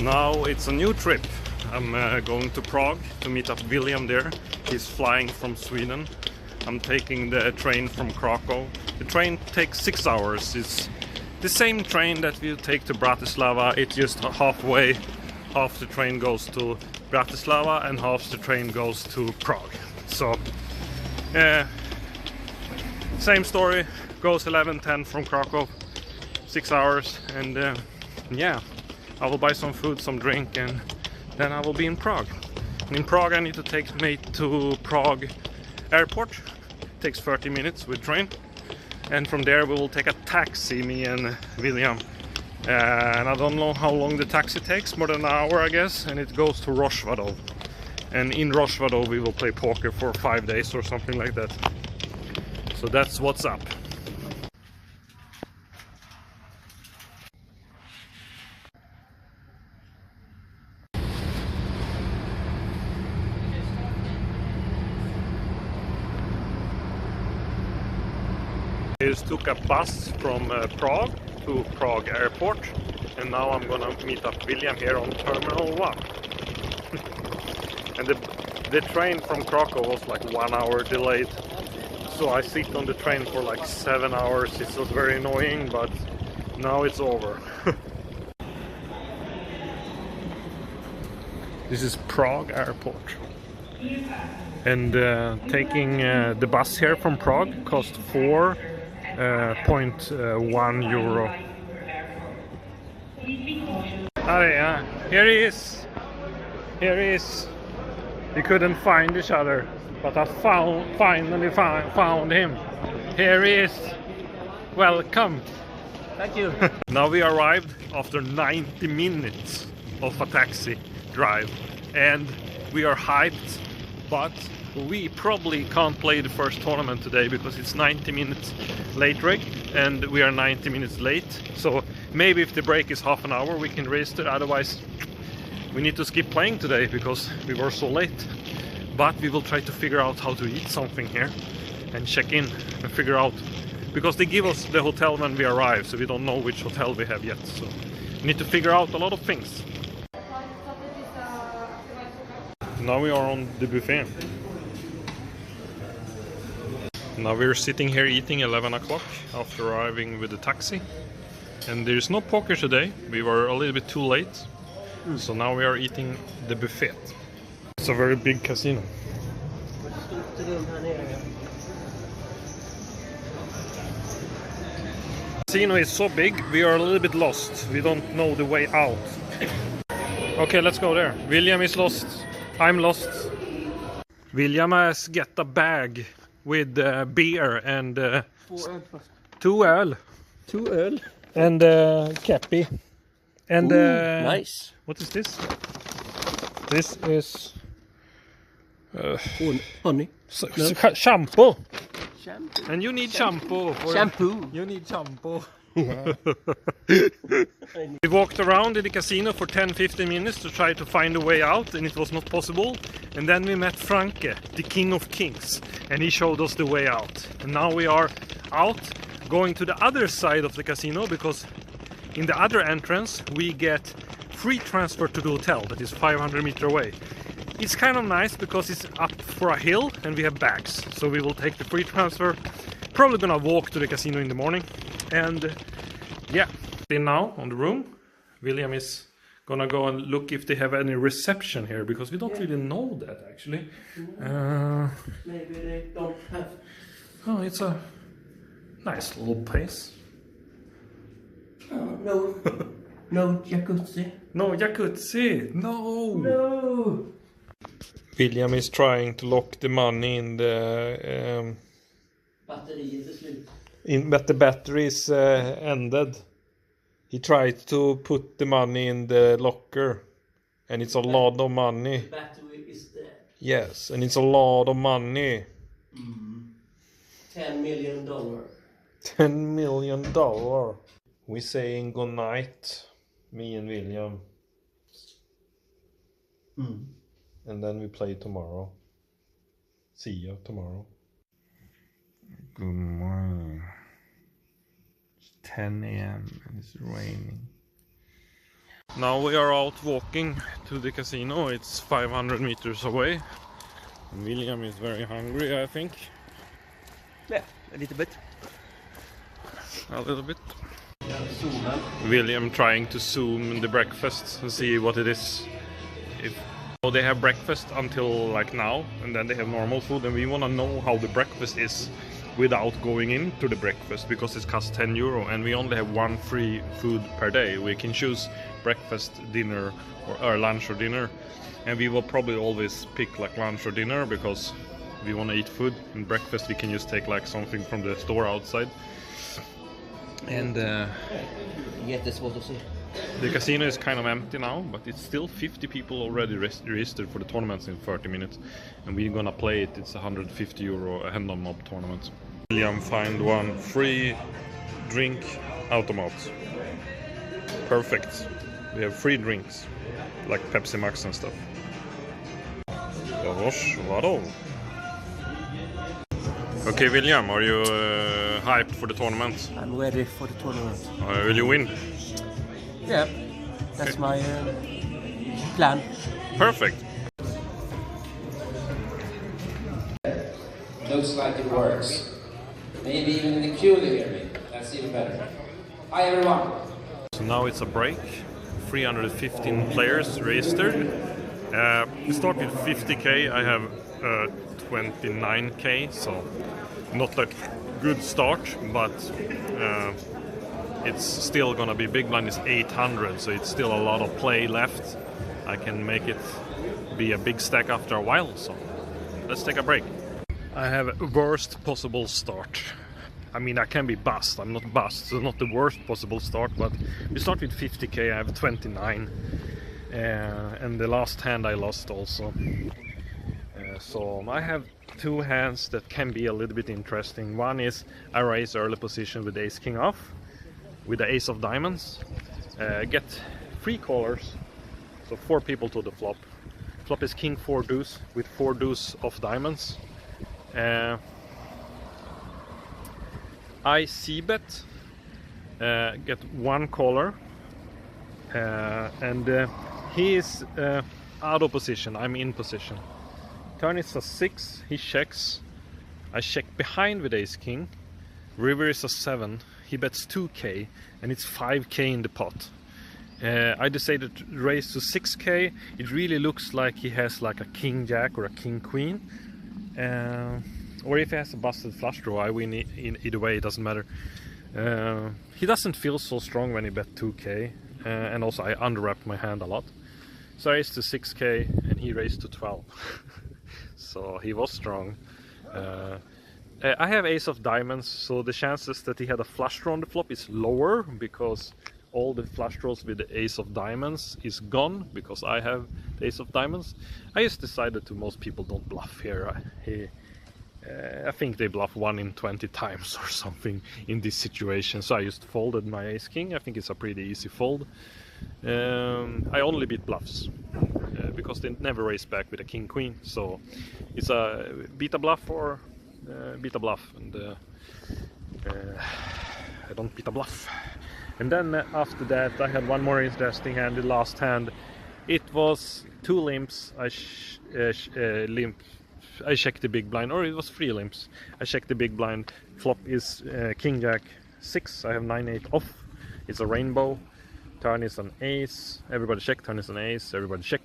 Now it's a new trip. I'm going to Prague to meet up William there. He's flying from Sweden. I'm taking the train from Krakow. The train takes 6 hours. It's the same train that we take to Bratislava. It's just halfway. Half the train goes to Bratislava and half the train goes to Prague. So same story. Goes 11:10 from Krakow. 6 hours, and yeah, I will buy some food, some drink, and then I will be in Prague. And in Prague I need to take me to Prague airport. It takes 30 minutes with train, and from there we will take a taxi, me and William. And I don't know how long the taxi takes, more than an hour I guess, and it goes to Rozvadov. And in Rozvadov we will play poker for 5 days or something like that. So that's what's up. I just took a bus from Prague to Prague airport, and now I'm gonna meet up William here on Terminal 1. And the train from Krakow was like 1 hour delayed, so I sit on the train for like 7 hours. It was very annoying, but now it's over. This is Prague airport, and taking the bus here from Prague cost 4.1 euro. Here he is. Here he is. We couldn't find each other, but I finally found him. Here he is. Welcome. Thank you. Now we arrived after 90 minutes of a taxi drive, and we are hyped, but we probably can't play the first tournament today because it's 90 minutes late rig, and we are 90 minutes late. So maybe if the break is half an hour we can register, otherwise we need to skip playing today because we were so late. But we will try to figure out how to eat something here and check in and figure out, because they give us the hotel when we arrive, so we don't know which hotel we have yet. So we need to figure out a lot of things. Now we are on the buffet. Now we're sitting here eating 11 o'clock after arriving with the taxi. And there's no poker today. We were a little bit too late. So now we are eating the buffet. It's a very big casino. Casino is so big, we are a little bit lost. We don't know the way out. Okay, let's go there. William is lost. I'm lost. William has get a bag with beer and 2 öl. 2 öl. And kepi. And nice. What is this? This is honey. Shampoo. Shampoo. And you need shampoo. Shampoo. You need shampoo. We walked around in the casino for 10-15 minutes to try to find a way out, and it was not possible. And then we met Franke, the king of kings, and he showed us the way out. And now we are out, going to the other side of the casino, because in the other entrance we get free transfer to the hotel that is 500 meters away. It's kind of nice because it's up for a hill and we have bags, so we will take the free transfer. Probably gonna walk to the casino in the morning. And yeah, now on the room, William is gonna go and look if they have any reception here, because we don't really know that actually. Maybe they don't have. Oh, it's a nice little place. No. No jacuzzi. No jacuzzi. No. No. William is trying to lock the money in the but the battery is ended. He tried to put the money in the locker, and it's a lot of money. The battery is there. Yes, and it's a lot of money. $10 million. $10 million. We saying good night, me and William. And then we play tomorrow. See you tomorrow. Good morning. It's 10 a.m. and it's raining. Now we are out walking to the casino. It's 500 meters away. William is very hungry, I think. Yeah, a little bit. A little bit. William trying to zoom the breakfast and see what it is. So they have breakfast until like now, and then they have normal food, and we want to know how the breakfast is without going into the breakfast, because it costs 10 euro and we only have one free food per day. We can choose breakfast, dinner, or lunch or dinner, and we will probably always pick like lunch or dinner because we want to eat food. In breakfast we can just take like something from the store outside. And the casino is kind of empty now, but it's still 50 people already registered for the tournaments in 30 minutes, and we're gonna play it. It's 150 euro a hand on mob tournament. William find one free drink automat. Perfect. We have free drinks like Pepsi Max and stuff. Rozvadov. Okay, William, are you hyped for the tournament? I'm ready for the tournament. Will you win? Yeah, that's my plan. Perfect. Looks like it works. Maybe even in the queue they hear me. That's even better. Hi everyone. So now it's a break. 315 players registered. We start with 50k. I have 29k, so not a good start, but it's still gonna be. Big blind is 800, so it's still a lot of play left. I can make it be a big stack after a while, so let's take a break. I have a worst possible start. I mean, I can be bust. I'm not bust, so not the worst possible start, but we start with 50k. I have 29, and the last hand I lost also. So I have two hands that can be a little bit interesting. One is I raise early position with ace king off, with the ace of diamonds, get 3 callers, so 4 people to the flop. Flop is king 4 deuce with 4 deuce of diamonds. I c-bet, get 1 caller, and he is out of position, I'm in position. Turn is a 6, he checks, I check behind with ace king, river is a 7, he bets 2k, and it's 5k in the pot. I decided to raise to 6k. It really looks like he has like a king jack or a king queen, or if he has a busted flush draw, I win either way, it doesn't matter. He doesn't feel so strong when he bet 2k, and also I underwrapped my hand a lot. So I raised to 6k and he raised to 12. So he was strong. I have ace of diamonds, so the chances that he had a flush draw on the flop is lower, because all the flush draws with the ace of diamonds is gone, because I have the ace of diamonds. I just decided to, most people don't bluff here. I think they bluff 1 in 20 times or something in this situation, so I just folded my ace king. I think it's a pretty easy fold. I only beat bluffs because they never raise back with a king queen, so it's a beat a bluff or beat a bluff, and I don't beat a bluff. And then after that I had one more interesting hand. The last hand, it was 2 limps. I checked the big blind, or it was 3 limps. I checked the big blind. Flop is king jack 6. I have 9-8 off. It's a rainbow. Turn is an ace. Everybody check. Turn is an ace. Everybody check.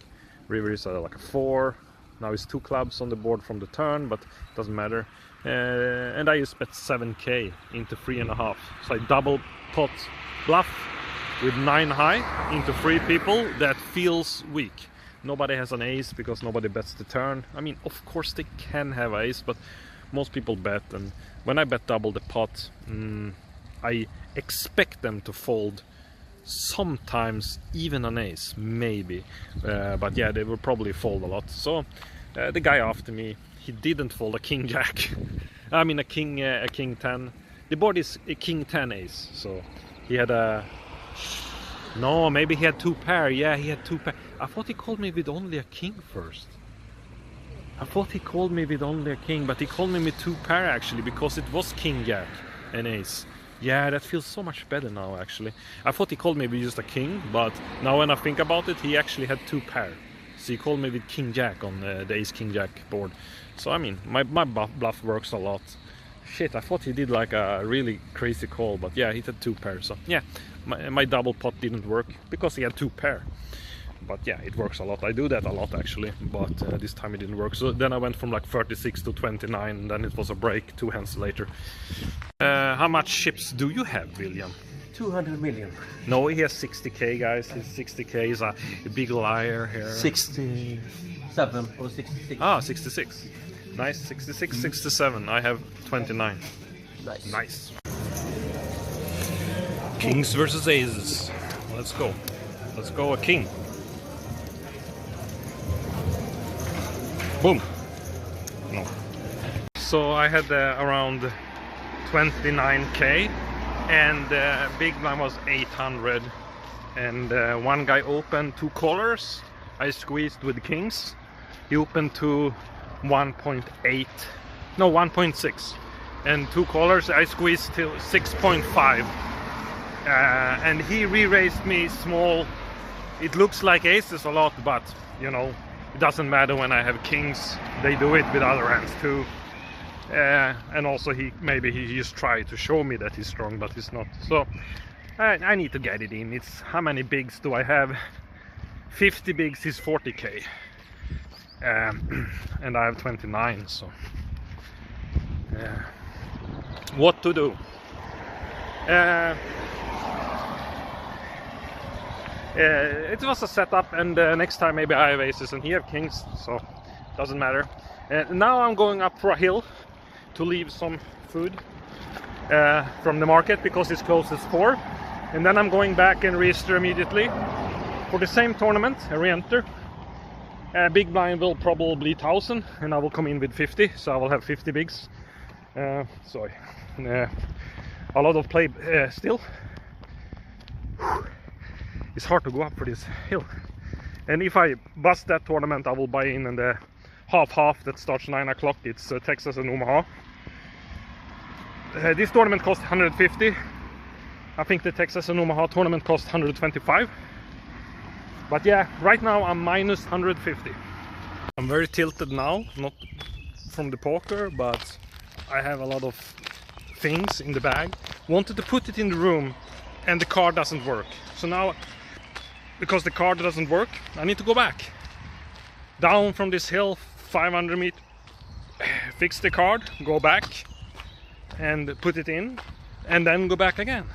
River is like a 4. Now it's 2 clubs on the board from the turn, but it doesn't matter. And I just bet 7k into 3.5. So I double pot bluff with 9 high into 3 people. That feels weak. Nobody has an ace because nobody bets the turn. I mean, of course they can have ace, but most people bet, and when I bet double the pot, I expect them to fold. Sometimes even an ace, maybe, but yeah, they will probably fold a lot. So the guy after me, he didn't fold a king jack. I mean a king 10. The board is a king 10 ace, so he had a... No, maybe he had 2 pair. Yeah, he had 2 pair. I thought he called me with only a king first. I thought he called me with only a king, but he called me with 2 pair actually, because it was king jack and ace. Yeah, that feels so much better now, actually. I thought he called me with just a king, but now when I think about it, he actually had 2 pair. So he called me with king jack on the ace king jack board. So I mean, my bluff works a lot. Shit, I thought he did like a really crazy call, but yeah, he had 2 pairs. So yeah, my double pot didn't work because he had 2 pair. But yeah, it works a lot. I do that a lot actually, but this time it didn't work. So then I went from like 36 to 29, and then it was a break 2 hands later. How much chips do you have, William? 200 million. No, he has 60k, guys. He's 60k. He's a big liar here. 67 or 66. Ah, 66. Nice. 66, 67. I have 29. Nice. Nice. Kings versus aces. Let's go. Let's go a king. Boom. No. So I had around 29k, and big blind was 800, and one guy opened 2 callers. I squeezed with kings. He opened to 1.8, no 1.6, and 2 callers. I squeezed till 6.5, and he re-raised me small. It looks like aces a lot, but you know, it doesn't matter when I have kings. They do it with other hands too. And also maybe he just tried to show me that he's strong, but he's not. So I need to get it in. It's how many bigs do I have? 50 bigs is 40k, and I have 29. So what to do? It was a setup, and next time maybe I have aces and he have kings, so doesn't matter. Now I'm going up for a hill to leave some food from the market because it's closed at 4, and then I'm going back and register immediately for the same tournament. I re-enter. Big blind will probably 1000, and I will come in with 50, so I will have 50 bigs. Sorry, a lot of play still. It's hard to go up for this hill, and if I bust that tournament, I will buy in the half that starts 9 o'clock. It's Texas and Omaha. This tournament cost 150. I think the Texas and Omaha tournament cost 125. But yeah, right now I'm minus 150. I'm very tilted now, not from the poker, but I have a lot of things in the bag. Wanted to put it in the room, and the card doesn't work. So now, because the card doesn't work, I need to go back down from this hill 500 meters, fix the card, go back and put it in, and then go back again.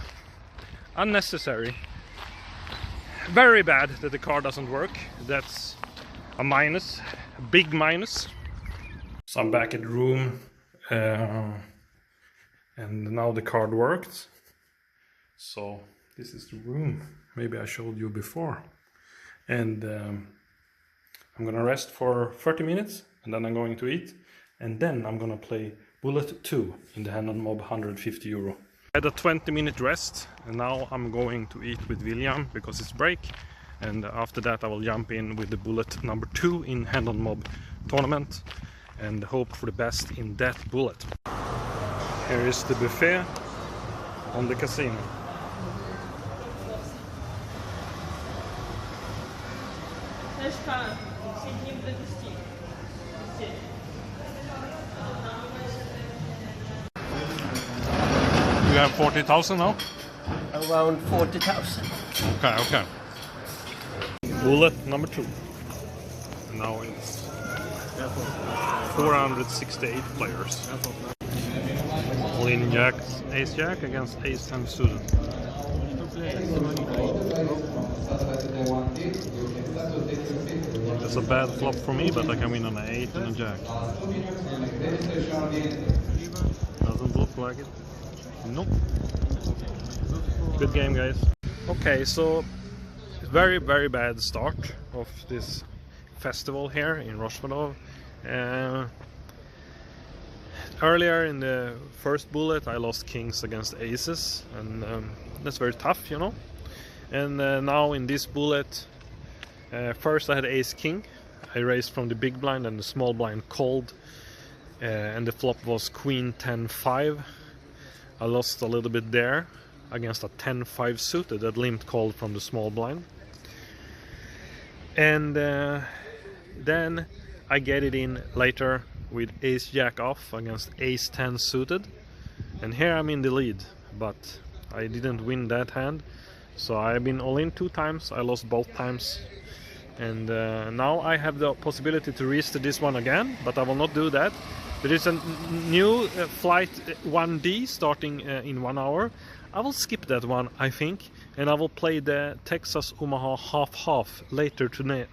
Unnecessary. Very bad that the card doesn't work. That's a minus, a big minus. So I'm back at the room, and now the card worked. So this is the room. Maybe I showed you before. And I'm gonna rest for 30 minutes, and then I'm going to eat, and then I'm gonna play bullet 2 in the hand on mob, 150 euro. I had a 20-minute rest, and now I'm going to eat with William because it's break, and after that I will jump in with the bullet number 2 in hand on mob tournament and hope for the best in that bullet. Here is the buffet on the casino. You have 40,000 now? Around 40,000. Okay. Bullet number 2. And now it's 468 players. All-in jack, ace jack against ace 10 suited. It's a bad flop for me, but I can win on an 8 and a jack. Doesn't look like it. Nope. Good game, guys. Okay, so very bad start of this festival here in Rozvadov. Earlier in the first bullet I lost kings against aces, and that's very tough, you know. And now in this bullet, first I had ace king. I raised from the big blind, and the small blind called, and the flop was queen 10-5. I lost a little bit there against a 10-5 suited that limped called from the small blind. And then I get it in later with ace jack off against ace 10 suited, and here I'm in the lead, but I didn't win that hand, so I've been all in 2 times. I lost both times, and now I have the possibility to restart this one again, but I will not do that. There is a new flight 1D starting in 1 hour. I will skip that one, I think, and I will play the Texas Omaha half-half later tonight,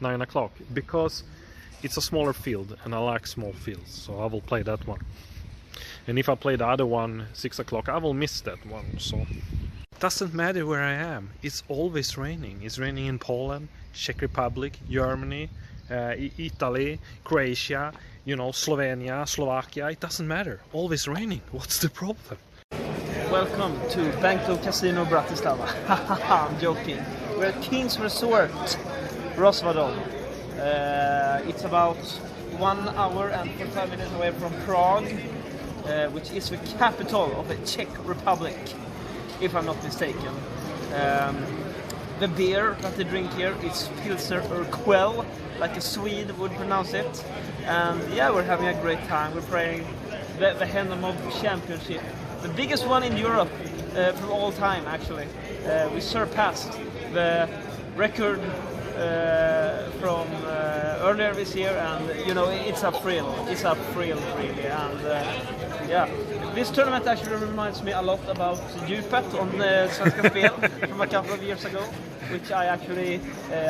9 o'clock, because it's a smaller field and I like small fields, so I will play that one. And if I play the other one 6 o'clock, I will miss that one. So doesn't matter where I am, it's always raining. It's raining in Poland, Czech Republic, Germany, Italy, Croatia, you know, Slovenia, Slovakia. It doesn't matter, always raining. What's the problem? Welcome to Bangkok Casino Bratislava. I'm joking. We're at King's Resort, Rozvadov. It's about 1 hour and 45 minutes away from Prague, which is the capital of the Czech Republic, if I'm not mistaken. The beer that they drink here is Pilsner Urquell, like a Swede would pronounce it. And yeah, we're having a great time. We're playing the Hennemog Championship, the biggest one in Europe from all time, actually. We surpassed the record from earlier this year, and you know, it's a thrill really. And yeah, this tournament actually reminds me a lot about Djupet on Svenska Spel from a couple of years ago, which I actually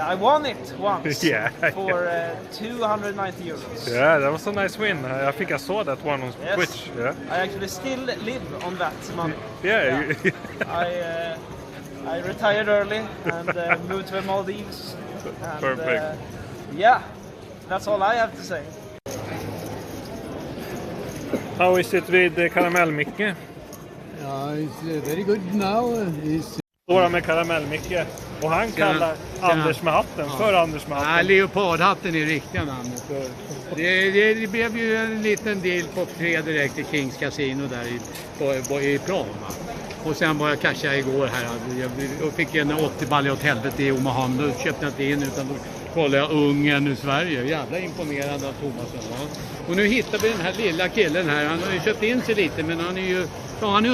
I won it once. Yeah. For 290 euros. Yeah, that was a nice win. I think I saw that one on Yes. Twitch. Yeah. I actually still live on that money. Yeah. I retired early and moved to the Maldives. And, Perfect. Yeah, that's all I have to say. How is it with Karamell-Micke? Yeah, it's very good now. Står med Karamell-Micke och han kallar Anders med hatten för Anders med hatten. Leopardhatten är riktiga namnet. Det blev ju en liten deal på 3 direkt i Kings Casino där i Praha. Och sen var jag casha igår här. Jag fick en 80 baller åt helvete i Omaha. Då köpte jag inte in, utan då kollade jag Ungern i Sverige. Jävla imponerande av Thomas. Och nu hittar vi den här lilla killen här. Han har ju köpt in sig lite, men han är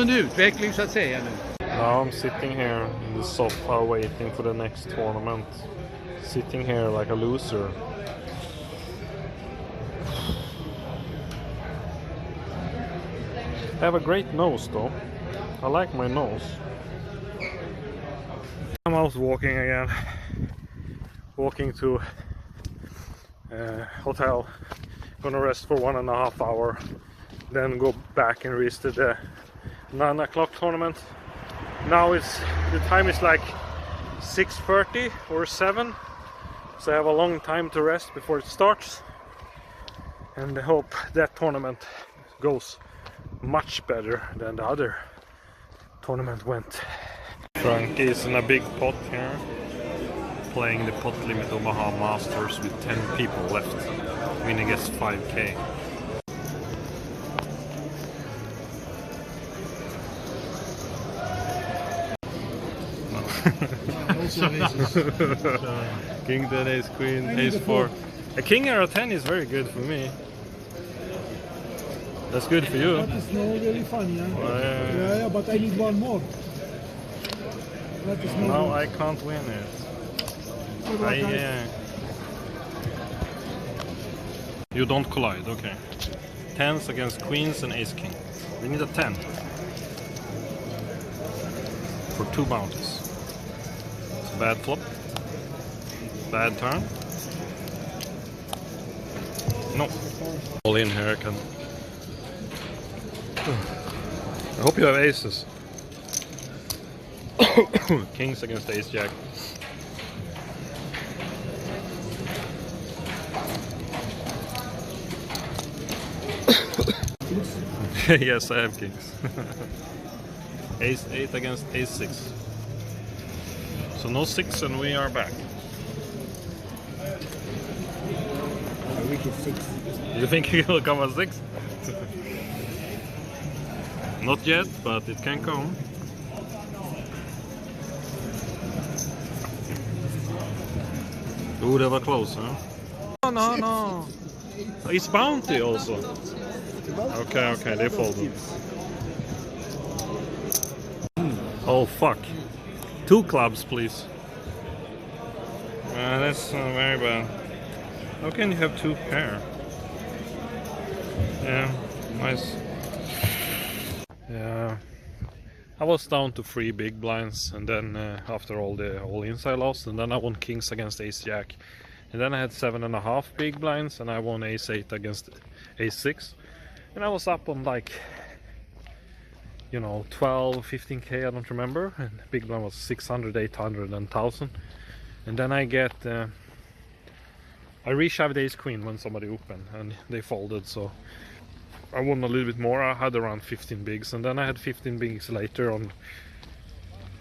under utveckling så att säga nu. Now I'm sitting here in the sofa waiting for the next tournament. Sitting here like a loser. I have a great nose though. I like my nose. I'm out walking again. Walking to hotel. Gonna rest for 1.5 hours. Then go back and restart the 9 o'clock tournament. Now the time is like 6:30 or 7, so I have a long time to rest before it starts, and I hope that tournament goes much better than the other tournament went. Frank is in a big pot here, playing the pot limit Omaha Masters with 10 people left. Winning gets 5k. King 10, ace queen, ace 4. A king or a 10 is very good for me. That's good for you. That is not really fun, yeah? Yeah. Yeah, but I need one more. That is not No, good. I can't win it. What about that? Yeah. You don't collide, okay. 10s against queens and ace king. We need a 10 for 2 bounties. It's a bad flop. Bad turn. No. All in here, I can. I hope you have aces. Kings against ace jack. Yes, I have kings. Ace 8 against ace 6. So no 6 and we are back. We get 6. You think he will come at 6? Not yet, but it can come. Oh, det var close, huh? No. It's bounty also. Okay, they folded. Oh, fuck. 2 clubs, please. That's very bad. How can you have 2 pair? Yeah, nice. Yeah, I was down to 3 big blinds, and then after all the all-ins I lost, and then I won kings against ace-jack, and then I had 7.5 big blinds, and I won ace-8 against ace-6, and I was up on like, you know, 12, 15k, I don't remember, and big blind was 600, 800, and 1000, and then I get I reshoved ace-queen when somebody opened, and they folded, so I won a little bit more. I had around 15 bigs, and then I had 15 bigs later on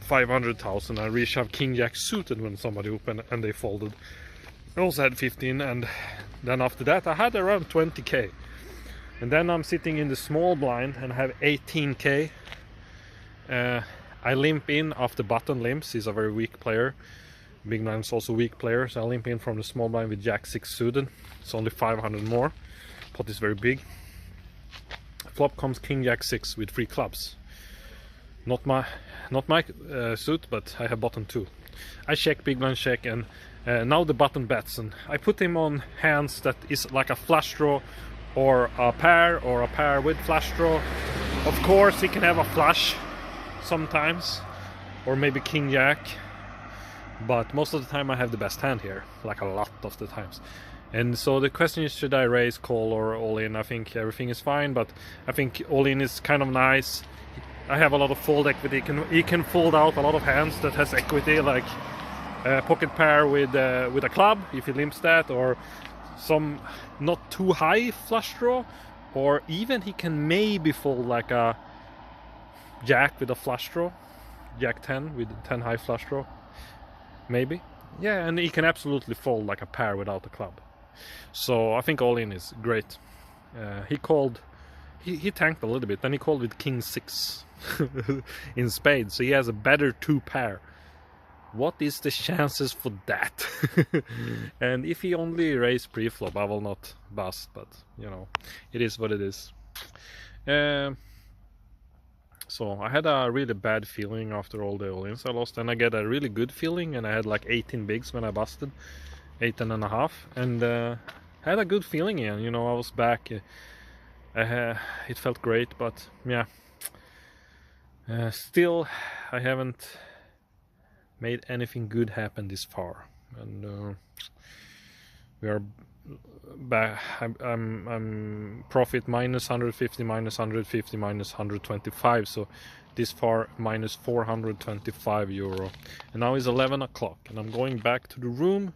500,000. I reshoved king jack suited when somebody opened and they folded. I also had 15, and then after that I had around 20k. And then I'm sitting in the small blind and I have 18k. I limp in after button limps. He's a very weak player. Big blind's also a weak player, so I limp in from the small blind with jack 6 suited. It's only 500 more. Pot is very big. Flop comes king jack 6 with 3 clubs. Not my suit, but I have button 2. I check, big blind check, and now the button bets, and I put him on hands that is like a flush draw or a pair with flush draw. Of course he can have a flush sometimes, or maybe king jack, but most of the time I have the best hand here, like a lot of the times. And so the question is, should I raise, call, or all in? I think everything is fine, but I think all in is kind of nice. I have a lot of fold equity. He can fold out a lot of hands that has equity, like pocket pair with a club if he limps that, or some not too high flush draw, or even he can maybe fold like a jack with a flush draw, jack 10 with 10 high flush draw, maybe. Yeah, and he can absolutely fold like a pair without a club. So I think all in is great. He called, he tanked a little bit, then he called with king 6 in spades, so he has a better 2 pair. What is the chances for that? And if he only raised pre-flop, I will not bust, but you know, it is what it is. So I had a really bad feeling after all the all-ins I lost, and I get a really good feeling, and I had like 18 bigs when I busted, 18.5, and I had a good feeling again, you know, I was back. It felt great, but yeah, still I haven't made anything good happen this far, and we are back. I'm profit minus 150, minus 150, minus 125, so this far minus 425 euro, and now it's 11 o'clock, and I'm going back to the room,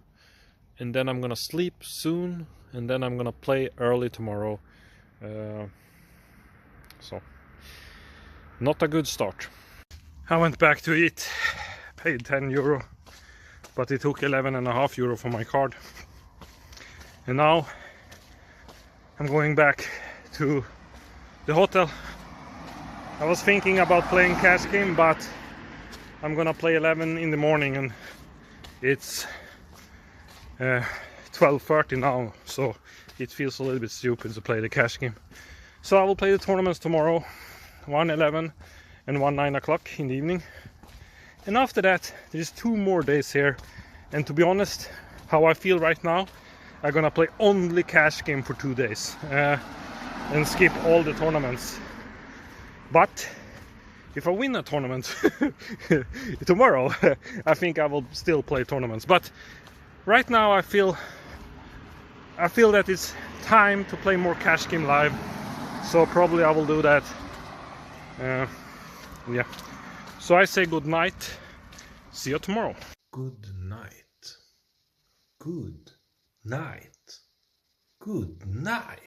and then I'm gonna sleep soon, and then I'm gonna play early tomorrow. So not a good start. I went back to eat, paid 10 euro, but it took 11.5 euro for my card. And now I'm going back to the hotel. I was thinking about playing cash game, but I'm gonna play 11 in the morning, and it's 12:30 now, so it feels a little bit stupid to play the cash game. So I will play the tournaments tomorrow, one 11 and one 9 o'clock in the evening. And after that, there's 2 more days here, and to be honest, how I feel right now, I'm gonna play only cash game for 2 days and skip all the tournaments. But if I win a tournament tomorrow, I think I will still play tournaments. But right now I feel that it's time to play more cash game live, so probably I will do that. Yeah, so I say good night, see you tomorrow. Good night, good night, good night.